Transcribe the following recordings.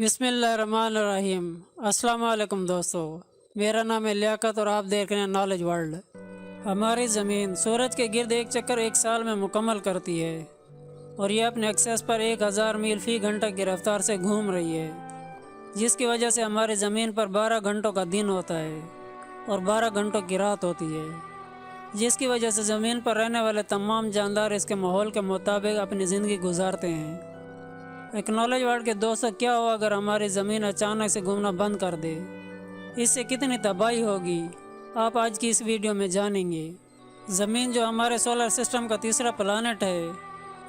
बिस्मिल्लाहिर्रहमानिर्रहीम। अस्सलाम वालेकुम दोस्तों, मेरा नाम है लियाकत और आप देख रहे हैं नॉलेज वर्ल्ड। हमारी ज़मीन सूरज के गिर्द एक चक्कर एक साल में मुकम्मल करती है और ये अपने एक्सेस पर 1000 मील फ़ी घंटा की रफ्तार से घूम रही है, जिसकी वजह से हमारी ज़मीन पर 12 घंटों का दिन होता है और 12 घंटों की रात होती है, जिसकी वजह से ज़मीन पर रहने वाले तमाम जानदार इसके माहौल के मुताबिक अपनी ज़िंदगी गुजारते हैं। एक नॉलेज वर्ल्ड के दोस्तों, क्या हो अगर हमारी ज़मीन अचानक से घूमना बंद कर दे? इससे कितनी तबाही होगी, आप आज की इस वीडियो में जानेंगे। ज़मीन जो हमारे सोलर सिस्टम का तीसरा प्लानट है,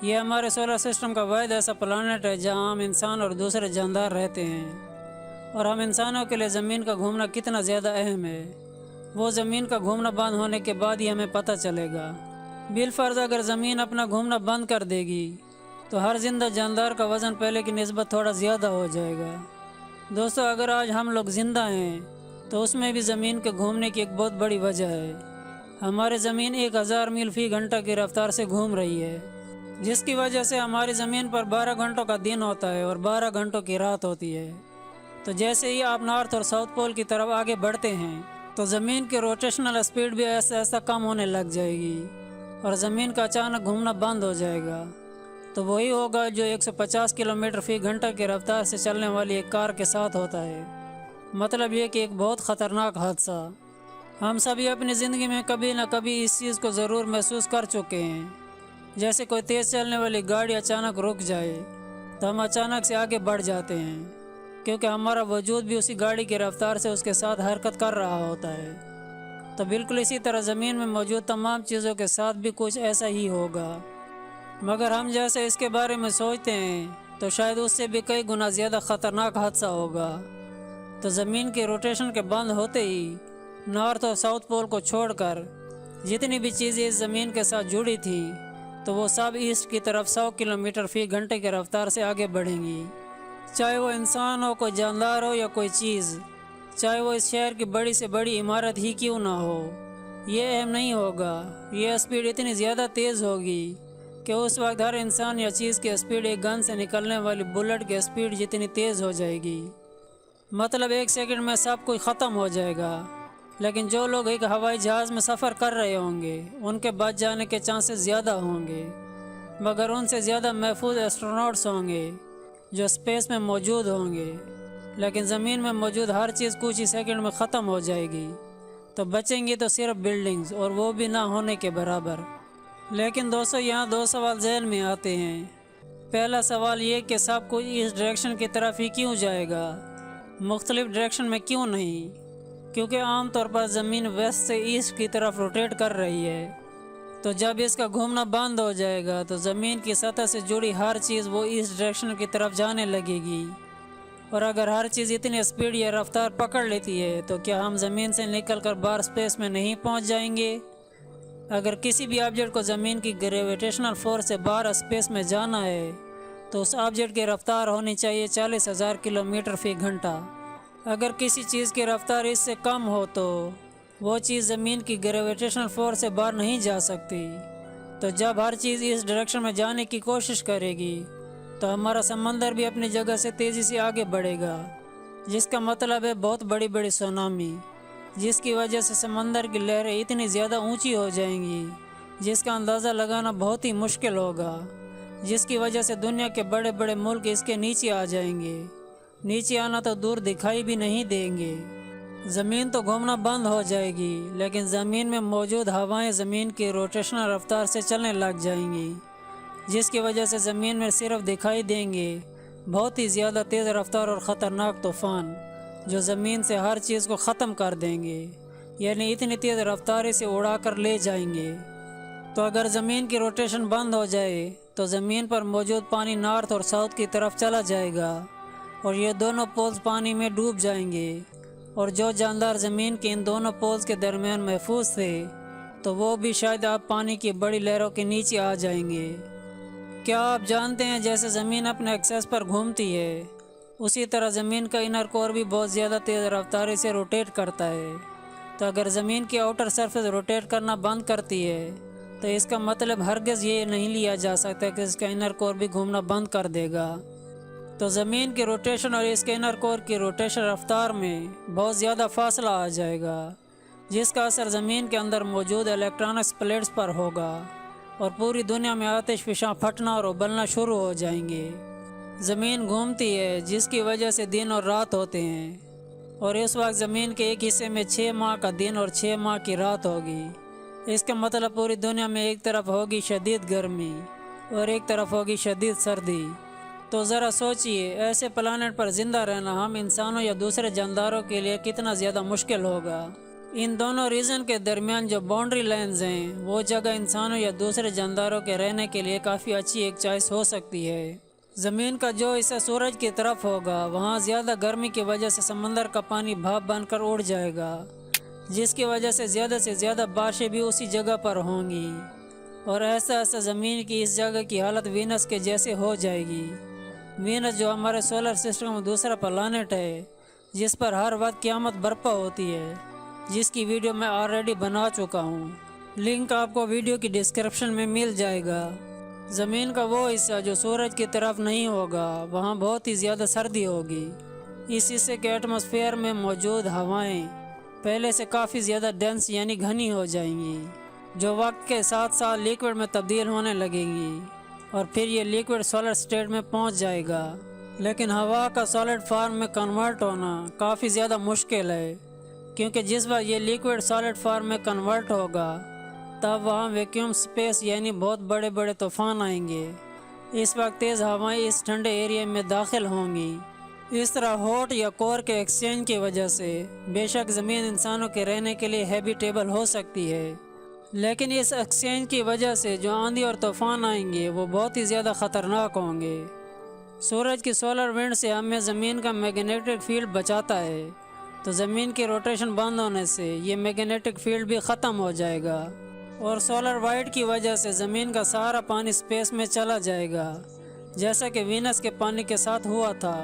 ये हमारे सोलर सिस्टम का वाहिद ऐसा प्लानट है जहां हम इंसान और दूसरे जानदार रहते हैं। और हम इंसानों के लिए ज़मीन का घूमना कितना ज़्यादा अहम है, वो ज़मीन का घूमना बंद होने के बाद ही हमें पता चलेगा। बिलफर्ज अगर ज़मीन अपना घूमना बंद कर देगी तो हर जिंदा जानदार का वज़न पहले की निस्बत थोड़ा ज़्यादा हो जाएगा। दोस्तों, अगर आज हम लोग ज़िंदा हैं तो उसमें भी ज़मीन के घूमने की एक बहुत बड़ी वजह है। हमारी ज़मीन 1000 मील फ़ी घंटा की रफ्तार से घूम रही है, जिसकी वजह से हमारी ज़मीन पर 12 घंटों का दिन होता है और 12 घंटों की रात होती है। तो जैसे ही आप नॉर्थ और साउथ पोल की तरफ आगे बढ़ते हैं तो ज़मीन की रोटेशनल स्पीड भी ऐसा ऐसा कम होने लग जाएगी और ज़मीन का अचानक घूमना बंद हो जाएगा। तो वही होगा जो 150 किलोमीटर फ़ी घंटा की रफ्तार से चलने वाली एक कार के साथ होता है। मतलब ये कि एक बहुत ख़तरनाक हादसा। हम सभी अपनी ज़िंदगी में कभी न कभी इस चीज़ को ज़रूर महसूस कर चुके हैं। जैसे कोई तेज़ चलने वाली गाड़ी अचानक रुक जाए तो हम अचानक से आगे बढ़ जाते हैं, क्योंकि हमारा वजूद भी उसी गाड़ी की रफ्तार से उसके साथ हरकत कर रहा होता है। तो बिल्कुल इसी तरह ज़मीन में मौजूद तमाम चीज़ों के साथ भी कुछ ऐसा ही होगा, मगर हम जैसे इसके बारे में सोचते हैं तो शायद उससे भी कई गुना ज़्यादा ख़तरनाक हादसा होगा। तो ज़मीन के रोटेशन के बंद होते ही नॉर्थ और साउथ पोल को छोड़कर जितनी भी चीज़ें इस ज़मीन के साथ जुड़ी थी तो वो सब ईस्ट की तरफ 100 किलोमीटर फ़ी घंटे की रफ्तार से आगे बढ़ेंगी। चाहे वो इंसान हो, कोई जानदार हो या कोई चीज़, चाहे वो इस शहर की बड़ी से बड़ी इमारत ही क्यों ना हो, ये अहम नहीं होगा। ये स्पीड इतनी ज़्यादा तेज़ होगी कि उस वक्त हर इंसान या चीज़ की स्पीड एक गन से निकलने वाली बुलेट की स्पीड जितनी तेज़ हो जाएगी। मतलब 1 सेकंड में सब कुछ ख़त्म हो जाएगा। लेकिन जो लोग एक हवाई जहाज़ में सफ़र कर रहे होंगे उनके बच जाने के चांसेस ज़्यादा होंगे, मगर उनसे ज़्यादा महफूज एस्ट्रोनॉट्स होंगे जो स्पेस में मौजूद होंगे। लेकिन ज़मीन में मौजूद हर चीज़ कुछ ही सेकंड में ख़त्म हो जाएगी, तो बचेंगी तो सिर्फ बिल्डिंग्स, और वो भी ना होने के बराबर। लेकिन दोस्तों, यहाँ 2 सवाल ज़हन में आते हैं। पहला सवाल ये कि सब कुछ इस डायरेक्शन की तरफ ही क्यों जाएगा, मुख्तलिफ डायरेक्शन में क्यों नहीं? क्योंकि आमतौर पर ज़मीन वेस्ट से ईस्ट की तरफ रोटेट कर रही है। तो जब इसका घूमना बंद हो जाएगा तो ज़मीन की सतह से जुड़ी हर चीज़ वो ईस्ट डायरेक्शन की तरफ जाने लगेगी। और अगर हर चीज़ इतनी स्पीड या रफ्तार पकड़ लेती है तो क्या हम ज़मीन से निकलकर बाहर स्पेस में नहीं पहुँच जाएंगे? अगर किसी भी ऑब्जेक्ट को ज़मीन की ग्रेविटेशनल फोर्स से बाहर स्पेस में जाना है तो उस ऑब्जेक्ट की रफ्तार होनी चाहिए 40,000 किलोमीटर फ़ी घंटा। अगर किसी चीज़ की रफ्तार इससे कम हो तो वो चीज़ ज़मीन की ग्रेविटेशनल फोर्स से बाहर नहीं जा सकती। तो जब हर चीज़ इस डायरेक्शन में जाने की कोशिश करेगी तो हमारा समंदर भी अपनी जगह से तेज़ी से आगे बढ़ेगा, जिसका मतलब है बहुत बड़ी बड़ी सुनामी, जिसकी वजह से समंदर की लहरें इतनी ज़्यादा ऊंची हो जाएंगी जिसका अंदाज़ा लगाना बहुत ही मुश्किल होगा, जिसकी वजह से दुनिया के बड़े बड़े मुल्क इसके नीचे आ जाएंगे। नीचे आना तो दूर दिखाई भी नहीं देंगे। ज़मीन तो घूमना बंद हो जाएगी, लेकिन ज़मीन में मौजूद हवाएं ज़मीन की रोटेशनल रफ्तार से चलने लग जाएंगी, जिसकी वजह से ज़मीन में सिर्फ दिखाई देंगे बहुत ही ज़्यादा तेज़ रफ्तार और ख़तरनाक तूफ़ान जो ज़मीन से हर चीज़ को ख़त्म कर देंगे, यानी इतनी तेज़ रफ्तारी से उड़ा कर ले जाएंगे। तो अगर ज़मीन की रोटेशन बंद हो जाए तो ज़मीन पर मौजूद पानी नॉर्थ और साउथ की तरफ चला जाएगा और ये दोनों पोल्स पानी में डूब जाएंगे। और जो जानदार ज़मीन के इन दोनों पोल्स के दरमियान महफूज थे तो वो भी शायद आप पानी की बड़ी लहरों के नीचे आ जाएंगे। क्या आप जानते हैं, जैसे ज़मीन अपने एक्सेस पर घूमती है उसी तरह ज़मीन का इनर कोर भी बहुत ज़्यादा तेज़ रफ्तारी से रोटेट करता है। तो अगर ज़मीन की आउटर सरफेस रोटेट करना बंद करती है तो इसका मतलब हरगिज़ ये नहीं लिया जा सकता कि इसका इनर कोर भी घूमना बंद कर देगा। تو زمین کی روٹیشن اور اس کے انر کور کی روٹیشن رفتار میں بہت زیادہ فاصلہ آ جائے گا، جس کا اثر زمین کے اندر موجود الیکٹرانکس پلیٹس پر ہوگا اور پوری دنیا میں آتش فشاں پھٹنا اور ابلنا شروع ہو جائیں گے۔ زمین گھومتی ہے، جس کی وجہ سے دن اور رات ہوتے ہیں، اور اس وقت زمین کے ایک حصے میں 6 ماہ کا دن اور 6 ماہ کی رات ہوگی۔ اس کا مطلب پوری دنیا میں ایک طرف ہوگی شدید گرمی اور ایک طرف ہوگی شدید سردی۔ تو ذرا سوچئے، ایسے پلانٹ پر زندہ رہنا ہم انسانوں یا دوسرے جانداروں کے لیے کتنا زیادہ مشکل ہوگا۔ ان دونوں ریجن کے درمیان جو باؤنڈری لائنز ہیں، وہ جگہ انسانوں یا دوسرے جانداروں کے رہنے کے لیے کافی اچھی ایک چوائس ہو سکتی ہے۔ زمین کا جو حصہ سورج کی طرف ہوگا، وہاں زیادہ گرمی کی وجہ سے سمندر کا پانی بھاپ بن کر اڑ جائے گا، جس کی وجہ سے زیادہ بارشیں بھی اسی جگہ پر ہوں گی، اور ایسا ایسا زمین کی اس جگہ کی حالت وینس کے جیسے ہو جائے گی۔ وینس جو ہمارے سولر سسٹم میں دوسرا پلانٹ ہے، جس پر ہر وقت قیامت برپا ہوتی ہے، جس کی ویڈیو میں آلریڈی بنا چکا ہوں، لنک آپ کو ویڈیو کی ڈسکرپشن میں مل جائے گا۔ زمین کا وہ حصہ جو سورج کی طرف نہیں ہوگا، وہاں بہت ہی زیادہ سردی ہوگی۔ اس حصے کے ایٹماسفیئر میں موجود ہوائیں پہلے سے کافی زیادہ ڈینس یعنی گھنی ہو جائیں گی، جو وقت کے ساتھ ساتھ لیکوڈ میں تبدیل ہونے لگیں گی، اور پھر یہ لیکوڈ سالڈ اسٹیٹ میں پہنچ جائے گا۔ لیکن ہوا کا سالڈ فارم میں کنورٹ ہونا کافی زیادہ مشکل ہے، کیونکہ جس بار یہ لیکوڈ سالڈ فارم میں کنورٹ ہوگا، تب وہاں ویکیوم سپیس یعنی بہت بڑے بڑے طوفان آئیں گے۔ اس وقت تیز ہوائیں اس ٹھنڈے ایریا میں داخل ہوں گی۔ اس طرح ہاٹ یا کور کے ایکسچینج کی وجہ سے بے شک زمین انسانوں کے رہنے کے لیے ہیبیٹیبل ہو سکتی ہے، لیکن اس ایکسچینج کی وجہ سے جو آندھی اور طوفان آئیں گے، وہ بہت ہی زیادہ خطرناک ہوں گے۔ سورج کی سولر ونڈ سے ہمیں زمین کا میگنیٹک فیلڈ بچاتا ہے، تو زمین کی روٹیشن بند ہونے سے یہ میگنیٹک فیلڈ بھی ختم ہو جائے گا، اور سولر وائٹ کی وجہ سے زمین کا سارا پانی سپیس میں چلا جائے گا، جیسا کہ وینس کے پانی کے ساتھ ہوا تھا،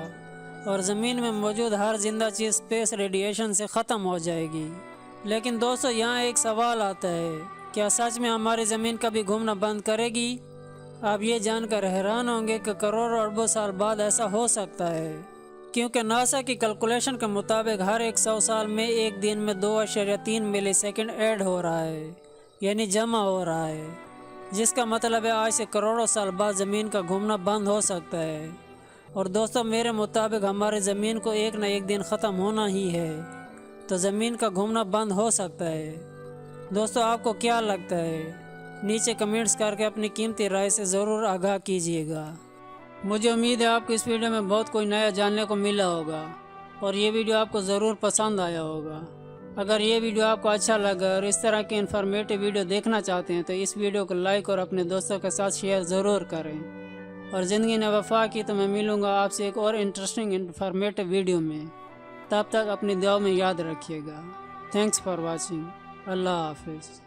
اور زمین میں موجود ہر زندہ چیز سپیس ریڈیشن سے ختم ہو جائے گی۔ لیکن دوستو، یہاں ایک سوال آتا ہے، کیا سچ میں ہماری زمین کبھی گھومنا بند کرے گی؟ آپ یہ جان کر حیران ہوں گے کہ کروڑوں اربوں سال بعد ایسا ہو سکتا ہے، کیونکہ ناسا کی کیلکولیشن کے مطابق ہر 100 سال میں ایک دن میں 2.3 ملی سیکنڈ ایڈ ہو رہا ہے، یعنی جمع ہو رہا ہے، جس کا مطلب ہے آج سے کروڑوں سال بعد زمین کا گھومنا بند ہو سکتا ہے۔ اور دوستو، میرے مطابق ہماری زمین کو ایک نہ ایک دن ختم ہونا ہی ہے، تو زمین کا گھومنا بند ہو سکتا ہے۔ دوستو، آپ کو کیا لگتا ہے؟ نیچے کمنٹس کر کے اپنی قیمتی رائے سے ضرور آگاہ کیجیے گا۔ مجھے امید ہے آپ کو اس ویڈیو میں بہت کچھ نیا جاننے کو ملا ہوگا، اور یہ ویڈیو آپ کو ضرور پسند آیا ہوگا۔ اگر یہ ویڈیو آپ کو اچھا لگا اور اس طرح کی انفارمیٹو ویڈیو دیکھنا چاہتے ہیں، تو اس ویڈیو کو لائک اور اپنے دوستوں کے ساتھ شیئر ضرور کریں۔ اور زندگی نے وفا کی تو میں ملوں گا آپ سے ایک اور انٹرسٹنگ انفارمیٹو ویڈیو میں۔ تب تک اپنی دعاؤں میں یاد رکھیے گا۔ Thanks for watching. اللہ حافظ۔